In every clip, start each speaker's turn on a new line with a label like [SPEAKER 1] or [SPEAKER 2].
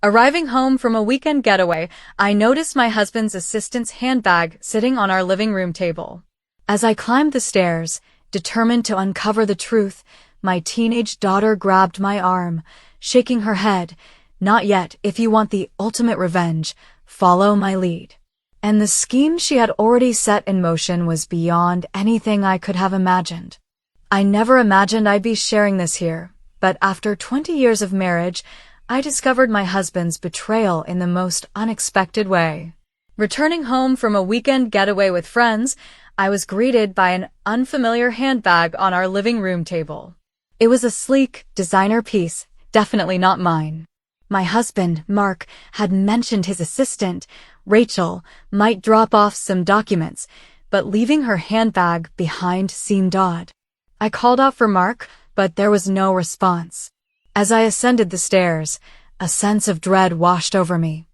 [SPEAKER 1] Arriving home from a weekend getaway, I noticed my husband's assistant's handbag sitting on our living room table. As I climbed the stairs, determined to uncover the truth, my teenage daughter grabbed my arm, shaking her head. "Not yet. If you want the ultimate revenge, follow my lead." And the scheme she had already set in motion was beyond anything I could have imagined. I never imagined I'd be sharing this here, but after 20 years of marriage, I discovered my husband's betrayal in the most unexpected way. Returning home from a weekend getaway with friends, I was greeted by an unfamiliar handbag on our living room table. It was a sleek, designer piece, definitely not mine. My husband, Mark, had mentioned his assistant, Rachel, might drop off some documents, but leaving her handbag behind seemed odd. I called out for Mark, but there was no response. As I ascended the stairs, a sense of dread washed over me.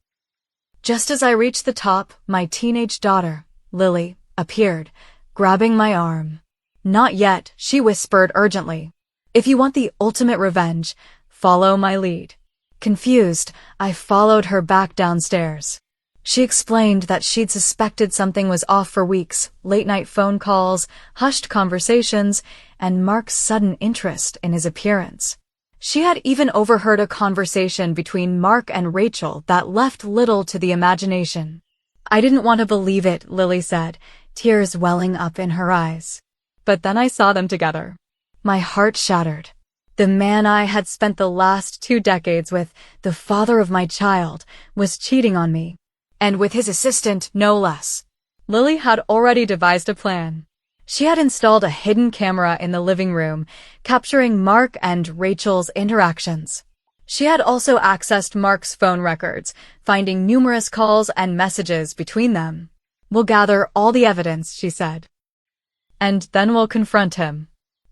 [SPEAKER 1] Just as I reached the top, my teenage daughter, Lily, appeared, grabbing my arm. "Not yet," she whispered urgently. "If you want the ultimate revenge, follow my lead." Confused, I followed her back downstairs. She explained that she'd suspected something was off for weeks: late-night phone calls, hushed conversations, and Mark's sudden interest in his appearance. She had even overheard a conversation between Mark and Rachel that left little to the imagination. "I didn't want to believe it," Lily said, tears welling up in her eyes. But then I saw them together. My heart shattered. The man I had spent the last 2 decades with, the father of my child, was cheating on me. And with his assistant, no less. Lily had already devised a plan. She had installed a hidden camera in the living room, capturing Mark and Rachel's interactions. She had also accessed Mark's phone records, finding numerous calls and messages between them. "We'll gather all the evidence," she said. "And then we'll confront him."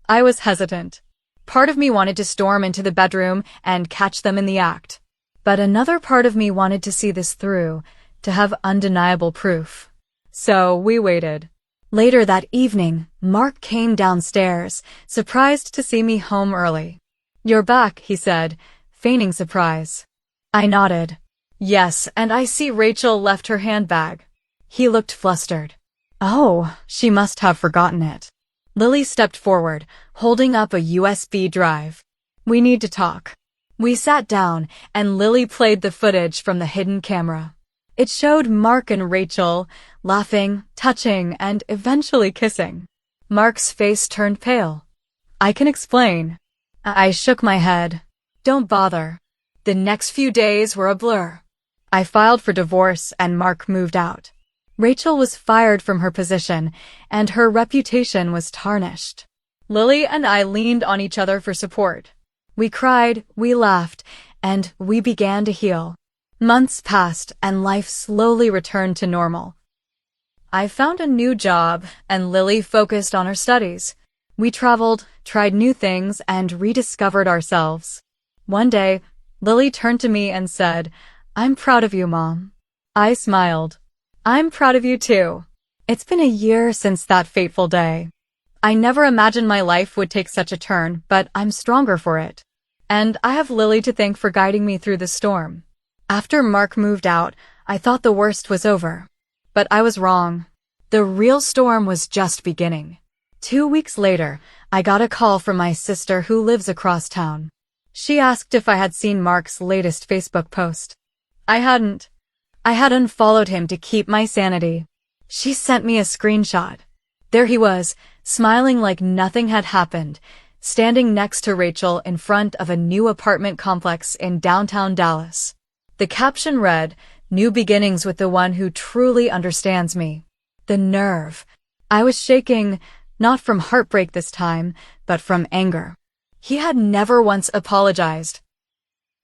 [SPEAKER 1] I was hesitant. Part of me wanted to storm into the bedroom and catch them in the act. But another part of me wanted to see this through, to have undeniable proof. So we waited. Later that evening, Mark came downstairs, surprised to see me home early. "You're back," he said, feigning surprise. I nodded. "Yes, and I see Rachel left her handbag." He looked flustered. "Oh, she must have forgotten it." Lily stepped forward, holding up a USB drive. "We need to talk." We sat down, and Lily played the footage from the hidden camera. It showed Mark and Rachel laughing, touching, and eventually kissing. Mark's face turned pale. "I can explain." I shook my head. "Don't bother." The next few days were a blur. I filed for divorce and Mark moved out. Rachel was fired from her position, and her reputation was tarnished. Lily and I leaned on each other for support. We cried, we laughed, and we began to heal. Months passed, and life slowly returned to normal. I found a new job, and Lily focused on her studies. We traveled, tried new things, and rediscovered ourselves. One day, Lily turned to me and said, "I'm proud of you, Mom." I smiled. "I'm proud of you too." It's been a year since that fateful day. I never imagined my life would take such a turn, but I'm stronger for it. And I have Lily to thank for guiding me through the storm. After Mark moved out, I thought the worst was over. But I was wrong. The real storm was just beginning. 2 weeks later, I got a call from my sister who lives across town. She asked if I had seen Mark's latest Facebook post. I hadn't. I had unfollowed him to keep my sanity. She sent me a screenshot. There he was, smiling like nothing had happened, standing next to Rachel in front of a new apartment complex in downtown Dallas. The caption read, "New beginnings with the one who truly understands me." The nerve. I was shaking, not from heartbreak this time, but from anger. He had never once apologized.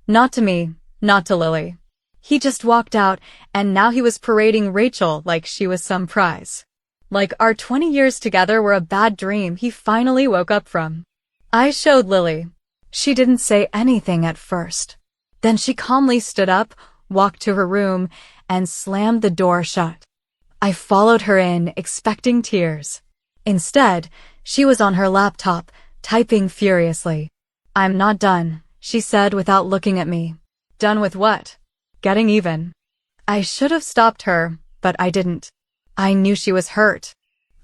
[SPEAKER 1] Not to me, not to Lily. He just walked out, and now he was parading Rachel like she was some prize. Like our 20 years together were a bad dream he finally woke up from. I showed Lily. She didn't say anything at first. Then she calmly stood up, walked to her room, and slammed the door shut. I followed her in, expecting tears. Instead, she was on her laptop, typing furiously. "I'm not done," she said without looking at me. "Done with what?" getting even. I should have stopped her, but I didn't. I knew she was hurt.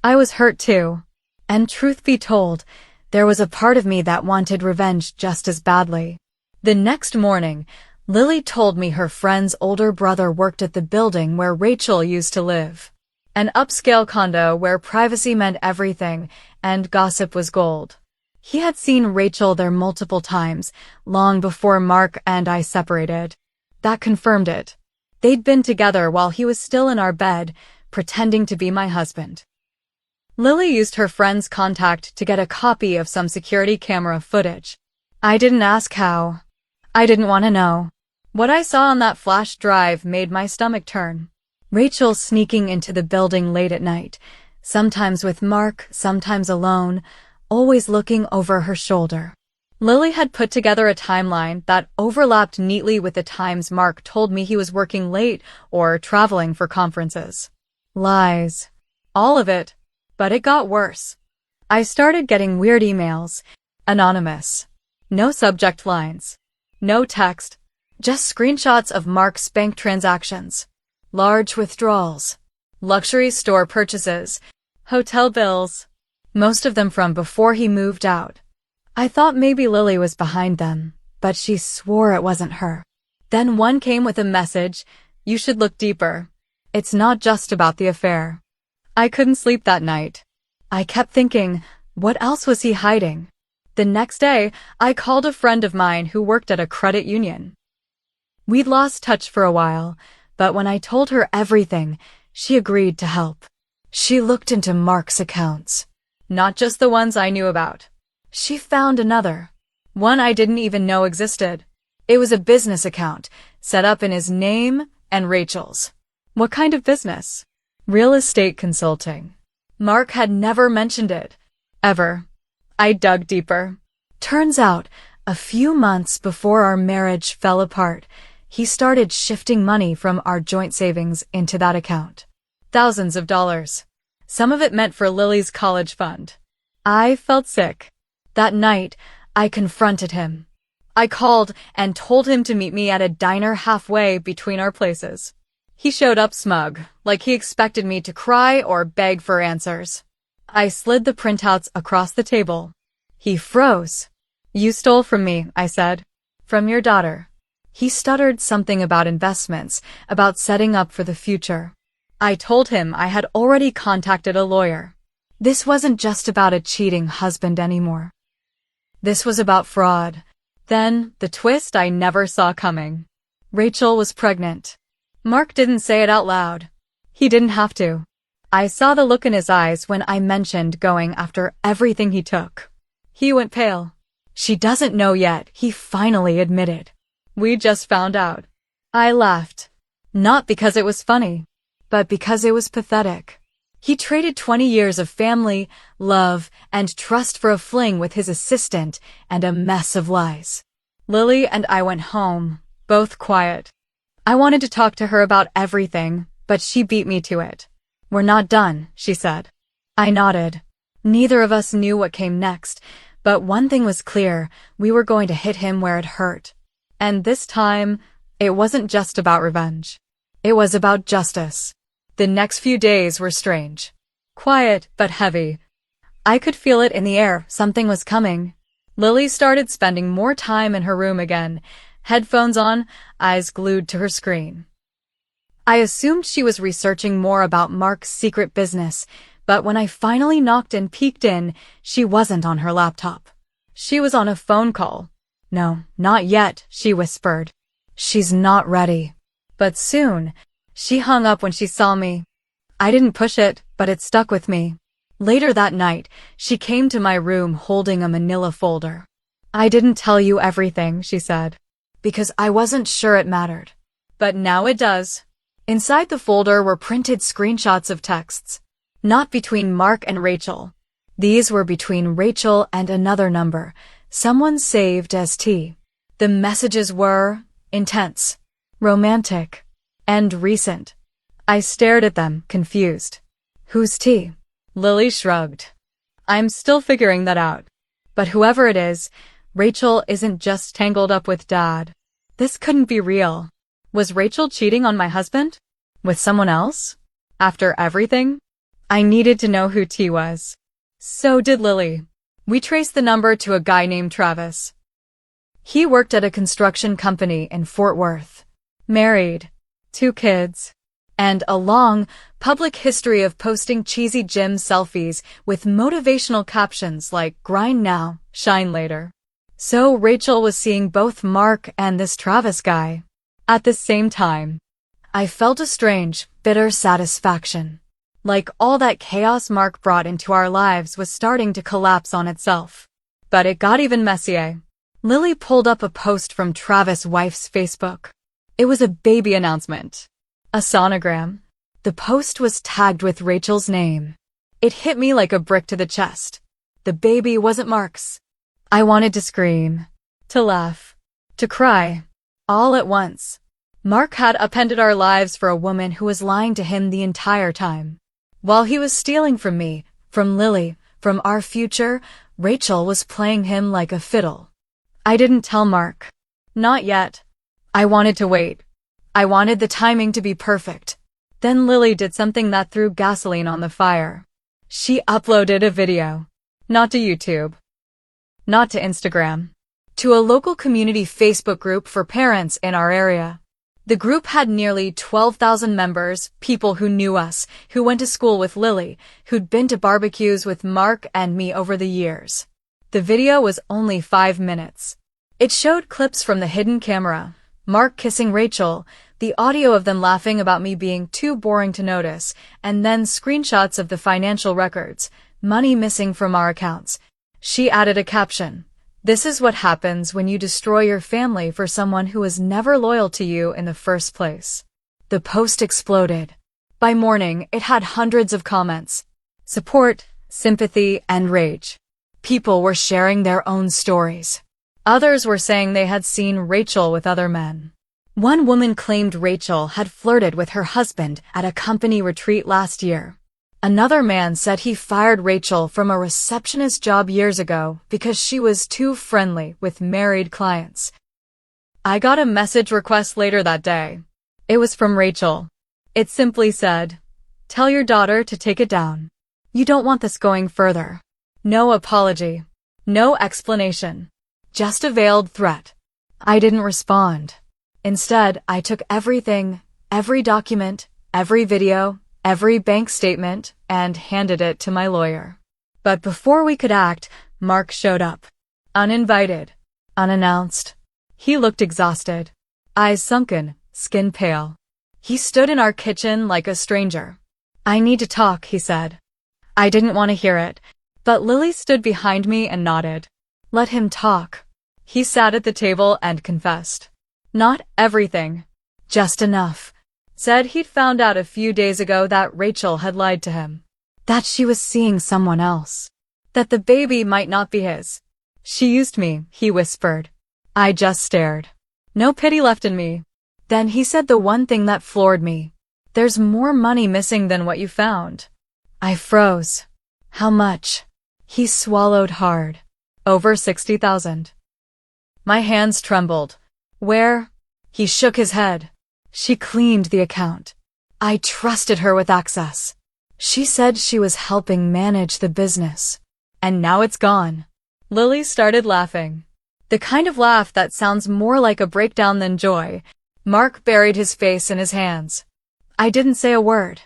[SPEAKER 1] I was hurt too. And truth be told, there was a part of me that wanted revenge just as badly. The next morning, Lily told me her friend's older brother worked at the building where Rachel used to live. An upscale condo where privacy meant everything and gossip was gold. He had seen Rachel there multiple times, long before Mark and I separated. That confirmed it. They'd been together while he was still in our bed, pretending to be my husband. Lily used her friend's contact to get a copy of some security camera footage. I didn't ask how. I didn't want to know. What I saw on that flash drive made my stomach turn. Rachel sneaking into the building late at night, sometimes with Mark, sometimes alone, always looking over her shoulder. Lily had put together a timeline that overlapped neatly with the times Mark told me he was working late or traveling for conferences. Lies. All of it. But it got worse. I started getting weird emails. Anonymous. No subject lines. No text. Just screenshots of Mark's bank transactions. Large withdrawals. Luxury store purchases. Hotel bills. Most of them from before he moved out. I thought maybe Lily was behind them, but she swore it wasn't her. Then one came with a message, "You should look deeper. It's not just about the affair." I couldn't sleep that night. I kept thinking, what else was he hiding? The next day, I called a friend of mine who worked at a credit union. We'd lost touch for a while, but when I told her everything, she agreed to help. She looked into Mark's accounts. Not just the ones I knew about. She found another. One I didn't even know existed. It was a business account, set up in his name and Rachel's. What kind of business? Real estate consulting. Mark had never mentioned it. Ever. I dug deeper. Turns out, a few months before our marriage fell apart, he started shifting money from our joint savings into that account. Thousands of dollars. Some of it meant for Lily's college fund. I felt sick. That night, I confronted him. I called and told him to meet me at a diner halfway between our places. He showed up smug, like he expected me to cry or beg for answers. I slid the printouts across the table. He froze. "You stole from me," I said. "From your daughter." He stuttered something about investments, about setting up for the future. I told him I had already contacted a lawyer. This wasn't just about a cheating husband anymore. This was about fraud. Then, the twist I never saw coming. Rachel was pregnant. Mark didn't say it out loud. He didn't have to. I saw the look in his eyes when I mentioned going after everything he took. He went pale. "She doesn't know yet," he finally admitted. "We just found out." I laughed. Not because it was funny, but because it was pathetic. He traded 20 years of family, love, and trust for a fling with his assistant and a mess of lies. Lily and I went home, both quiet. I wanted to talk to her about everything, but she beat me to it. "We're not done," she said. I nodded. Neither of us knew what came next, but one thing was clear, we were going to hit him where it hurt. And this time, it wasn't just about revenge. It was about justice. The next few days were strange. Quiet, but heavy. I could feel it in the air, something was coming. Lily started spending more time in her room again, headphones on, eyes glued to her screen. I assumed she was researching more about Mark's secret business, but when I finally knocked and peeked in, she wasn't on her laptop. She was on a phone call. "No, not yet," she whispered. "She's not ready." But soon, she hung up when she saw me. I didn't push it, but it stuck with me. Later that night, she came to my room holding a manila folder. "I didn't tell you everything," she said, "because I wasn't sure it mattered. But now it does." Inside the folder were printed screenshots of texts. Not between Mark and Rachel. These were between Rachel and another number, someone saved as T. The messages were intense, romantic, and recent. I stared at them, confused. "Who's T?" Lily shrugged. "I'm still figuring that out. But whoever it is, Rachel isn't just tangled up with Dad. This couldn't be real. Was Rachel cheating on my husband? With someone else? After everything? I needed to know who T was. So did Lily. We traced the number to a guy named Travis. He worked at a construction company in Fort Worth. Married. 2 kids. And a long, public history of posting cheesy gym selfies with motivational captions like "grind now, shine later." So Rachel was seeing both Mark and this Travis guy at the same time. I felt a strange, bitter satisfaction. Like all that chaos Mark brought into our lives was starting to collapse on itself. But it got even messier. Lily pulled up a post from Travis' wife's Facebook. It was a baby announcement. A sonogram. The post was tagged with Rachel's name. It hit me like a brick to the chest. The baby wasn't Mark's. I wanted to scream, to laugh, to cry, all at once. Mark had upended our lives for a woman who was lying to him the entire time. While he was stealing from me, from Lily, from our future, Rachel was playing him like a fiddle. I didn't tell Mark. Not yet. I wanted to wait. I wanted the timing to be perfect. Then Lily did something that threw gasoline on the fire. She uploaded a video. Not to YouTube. Not to Instagram. To a local community Facebook group for parents in our area. The group had nearly 12,000 members, people who knew us, who went to school with Lily, who'd been to barbecues with Mark and me over the years. The video was only 5 minutes. It showed clips from the hidden camera, Mark kissing Rachel, the audio of them laughing about me being too boring to notice, and then screenshots of the financial records, money missing from our accounts. She added a caption. This is what happens when you destroy your family for someone who was never loyal to you in the first place. The post exploded. By morning, it had hundreds of comments. Support, sympathy, and rage. People were sharing their own stories. Others were saying they had seen Rachel with other men. One woman claimed Rachel had flirted with her husband at a company retreat last year. Another man said he fired Rachel from a receptionist job years ago because she was too friendly with married clients. I got a message request later that day. It was from Rachel. It simply said, "Tell your daughter to take it down. You don't want this going further." No apology. No explanation. Just a veiled threat. I didn't respond. Instead, I took everything, every document, every video, every bank statement, and handed it to my lawyer. But before we could act, Mark showed up. Uninvited. Unannounced. He looked exhausted. Eyes sunken, skin pale. He stood in our kitchen like a stranger. "I need to talk," he said. I didn't want to hear it, but Lily stood behind me and nodded. Let him talk. He sat at the table and confessed. Not everything. Just enough. Said he'd found out a few days ago that Rachel had lied to him. That she was seeing someone else. That the baby might not be his. She used me, he whispered. I just stared. No pity left in me. Then he said the one thing that floored me. There's more money missing than what you found. I froze. How much? He swallowed hard. Over 60,000. My hands trembled. Where? He shook his head. She cleaned the account. I trusted her with access. She said she was helping manage the business. And now it's gone. Lily started laughing. The kind of laugh that sounds more like a breakdown than joy. Mark buried his face in his hands. I didn't say a word.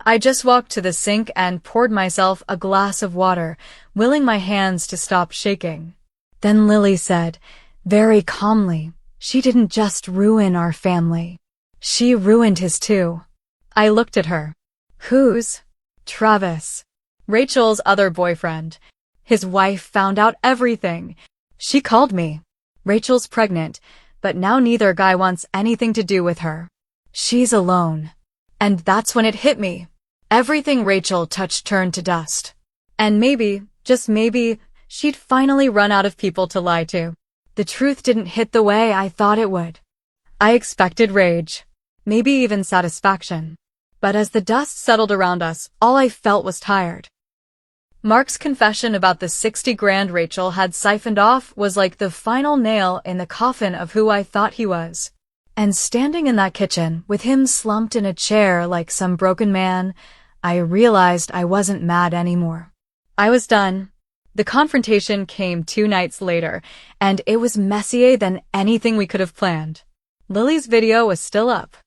[SPEAKER 1] I just walked to the sink and poured myself a glass of water, willing my hands to stop shaking. Then Lily said, very calmly, she didn't just ruin our family. She ruined his too. I looked at her. Whose? Travis. Rachel's other boyfriend. His wife found out everything. She called me. Rachel's pregnant, but now neither guy wants anything to do with her. She's alone. And that's when it hit me. Everything Rachel touched turned to dust. And maybe, just maybe, she'd finally run out of people to lie to. The truth didn't hit the way I thought it would. I expected rage. Maybe even satisfaction. But as the dust settled around us, all I felt was tired. Mark's confession about the 60 grand Rachel had siphoned off was like the final nail in the coffin of who I thought he was. And standing in that kitchen, with him slumped in a chair like some broken man, I realized I wasn't mad anymore. I was done. The confrontation came 2 nights later, and it was messier than anything we could have planned. Lily's video was still up.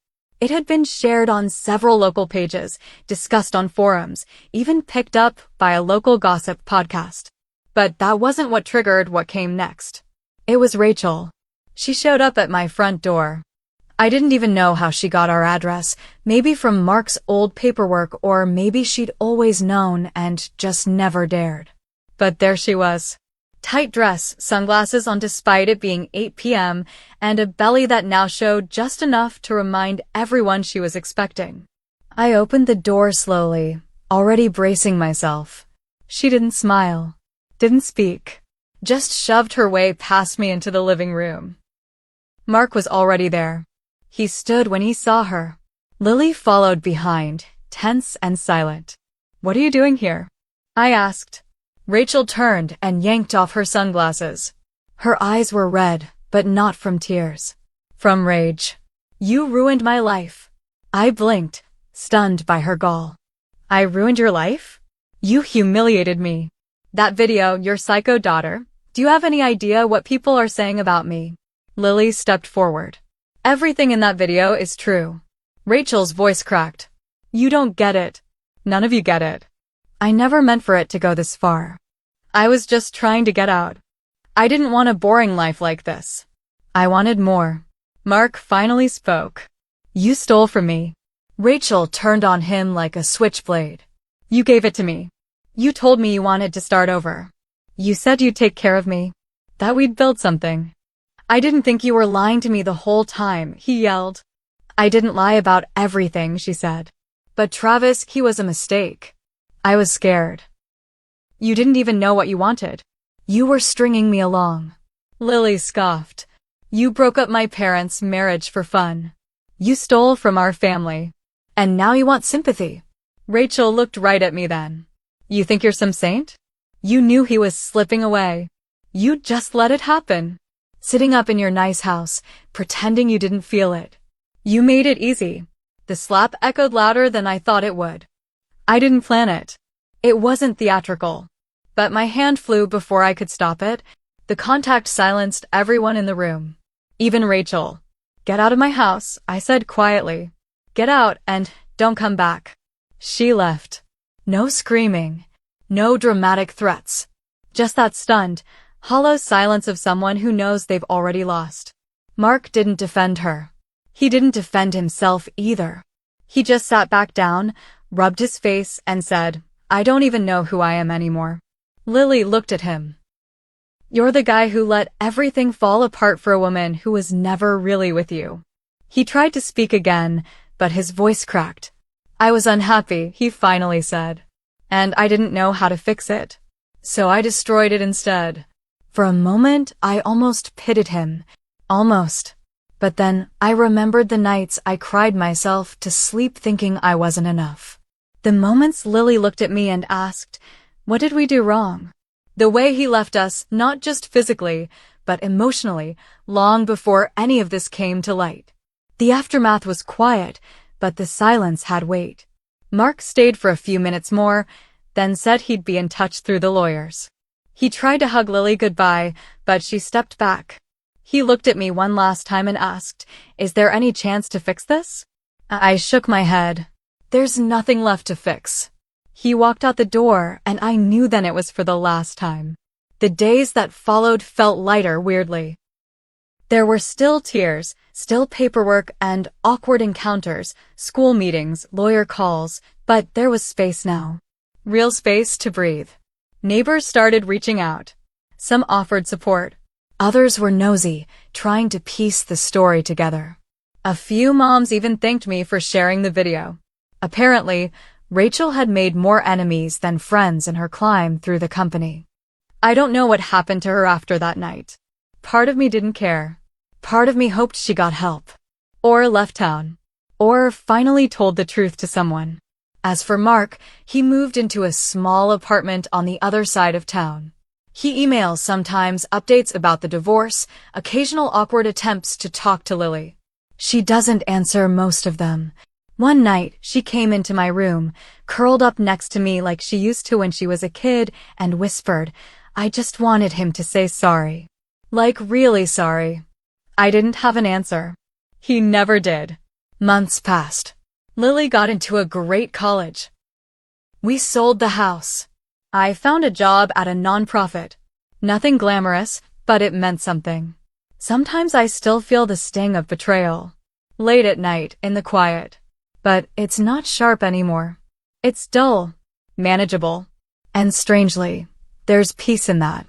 [SPEAKER 1] It had been shared on several local pages, discussed on forums, even picked up by a local gossip podcast. But that wasn't what triggered what came next. It was Rachel. She showed up at my front door. I didn't even know how she got our address, maybe from Mark's old paperwork, or maybe she'd always known and just never dared. But there she was. Tight dress, sunglasses on despite it being 8 p.m., and a belly that now showed just enough to remind everyone she was expecting. I opened the door slowly, already bracing myself. She didn't smile, didn't speak, just shoved her way past me into the living room. Mark was already there. He stood when he saw her. Lily followed behind, tense and silent. "What are you doing here?" I asked. Rachel turned and yanked off her sunglasses. Her eyes were red, but not from tears. From rage. "You ruined my life." I blinked, stunned by her gall. "I ruined your life? You humiliated me. That video, your psycho daughter. Do you have any idea what people are saying about me?" Lily stepped forward. "Everything in that video is true." Rachel's voice cracked. "You don't get it. None of you get it. I never meant for it to go this far. I was just trying to get out. I didn't want a boring life like this. I wanted more." Mark finally spoke. "You stole from me." Rachel turned on him like a switchblade. "You gave it to me. You told me you wanted to start over. You said you'd take care of me, that we'd build something. I didn't think you were lying to me the whole time," he yelled. "I didn't lie about everything," she said. "But Travis, he was a mistake." I was scared. "You didn't even know what you wanted. You were stringing me along." Lily scoffed. "You broke up my parents' marriage for fun. You stole from our family. And now you want sympathy." Rachel looked right at me then. "You think you're some saint? You knew he was slipping away. You just let it happen. Sitting up in your nice house, pretending you didn't feel it. You made it easy." The slap echoed louder than I thought it would. I didn't plan it. It wasn't theatrical. But my hand flew before I could stop it. The contact silenced everyone in the room. Even Rachel. "Get out of my house," I said quietly. "Get out and don't come back." She left. No screaming. No dramatic threats. Just that stunned, hollow silence of someone who knows they've already lost. Mark didn't defend her. He didn't defend himself either. He just sat back down, rubbed his face, and said, "I don't even know who I am anymore." Lily looked at him. "You're the guy who let everything fall apart for a woman who was never really with you." He tried to speak again, but his voice cracked. "I was unhappy," he finally said. "And I didn't know how to fix it. So I destroyed it instead." For a moment, I almost pitied him. Almost. But then I remembered the nights I cried myself to sleep thinking I wasn't enough. The moments Lily looked at me and asked, "What did we do wrong?" The way he left us, not just physically, but emotionally, long before any of this came to light. The aftermath was quiet, but the silence had weight. Mark stayed for a few minutes more, then said he'd be in touch through the lawyers. He tried to hug Lily goodbye, but she stepped back. He looked at me one last time and asked, "Is there any chance to fix this?" I shook my head. "There's nothing left to fix." He walked out the door, and I knew then it was for the last time. The days that followed felt lighter weirdly. There were still tears, still paperwork and awkward encounters, school meetings, lawyer calls, but there was space now. Real space to breathe. Neighbors started reaching out. Some offered support. Others were nosy, trying to piece the story together. A few moms even thanked me for sharing the video. Apparently, Rachel had made more enemies than friends in her climb through the company. I don't know what happened to her after that night. Part of me didn't care. Part of me hoped she got help. Or left town. Or finally told the truth to someone. As for Mark, he moved into a small apartment on the other side of town. He emails sometimes, updates about the divorce, occasional awkward attempts to talk to Lily. She doesn't answer most of them. One night, she came into my room, curled up next to me like she used to when she was a kid, and whispered, "I just wanted him to say sorry." Like really sorry. I didn't have an answer. He never did. Months passed. Lily got into a great college. We sold the house. I found a job at a nonprofit. Nothing glamorous, but it meant something. Sometimes I still feel the sting of betrayal. Late at night, in the quiet. But it's not sharp anymore. It's dull, manageable. And strangely, there's peace in that.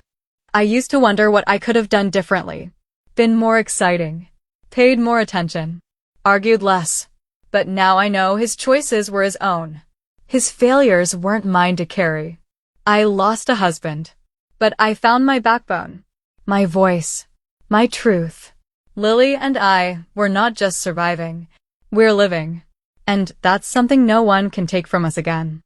[SPEAKER 1] I used to wonder what I could have done differently. Been more exciting. Paid more attention. Argued less. But now I know his choices were his own. His failures weren't mine to carry. I lost a husband. But I found my backbone. My voice. My truth. Lily and I were not just surviving. We're living. And that's something no one can take from us again.